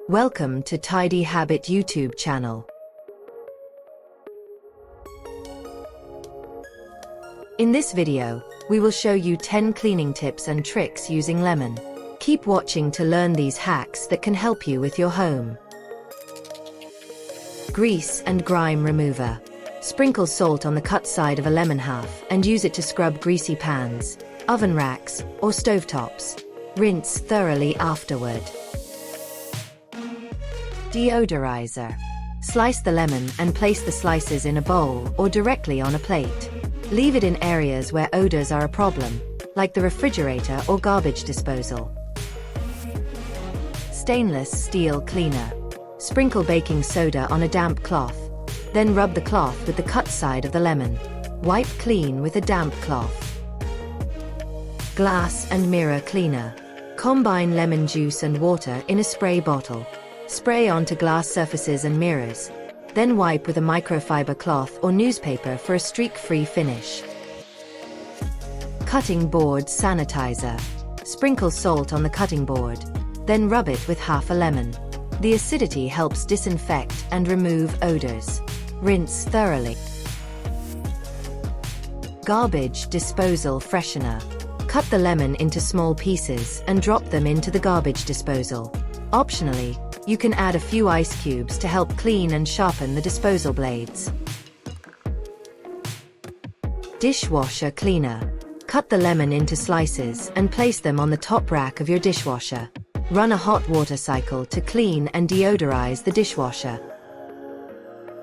Welcome to Tidy Habit YouTube channel. In this video, we will show you 10 cleaning tips and tricks using lemon. Keep watching to learn these hacks that can help you with your home. Grease and grime remover. Sprinkle salt on the cut side of a lemon half and use it to scrub greasy pans, oven racks, or stovetops. Rinse thoroughly afterward. Deodorizer. Slice the lemon and place the slices in a bowl or directly on a plate. Leave it in areas where odors are a problem, like the refrigerator or garbage disposal. Stainless steel cleaner. Sprinkle baking soda on a damp cloth. Then rub the cloth with the cut side of the lemon. Wipe clean with a damp cloth. Glass and mirror cleaner. Combine lemon juice and water in a spray bottle. Spray onto glass surfaces and mirrors. Then wipe with a microfiber cloth or newspaper for a streak-free finish. Cutting board sanitizer. Sprinkle salt on the cutting board. Then rub it with half a lemon. The acidity helps disinfect and remove odors. Rinse thoroughly. Garbage disposal freshener. Cut the lemon into small pieces and drop them into the garbage disposal. Optionally, you can add a few ice cubes to help clean and sharpen the disposal blades. Dishwasher cleaner. Cut the lemon into slices and place them on the top rack of your dishwasher. Run a hot water cycle to clean and deodorize the dishwasher.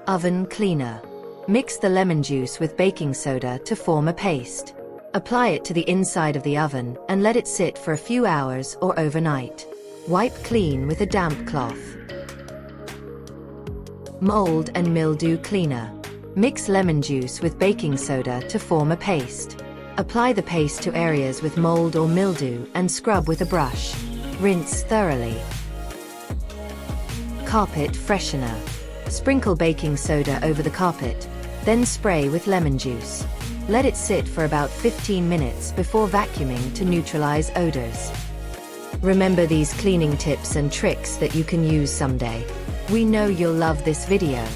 Oven cleaner. Mix the lemon juice with baking soda to form a paste. Apply it to the inside of the oven and let it sit for a few hours or overnight. Wipe clean with a damp cloth. Mold and mildew cleaner. Mix lemon juice with baking soda to form a paste. Apply the paste to areas with mold or mildew and scrub with a brush. Rinse thoroughly. Carpet freshener. Sprinkle baking soda over the carpet, then spray with lemon juice. Let it sit for about 15 minutes before vacuuming to neutralize odors. Remember these cleaning tips and tricks that you can use someday. We know you'll love this video.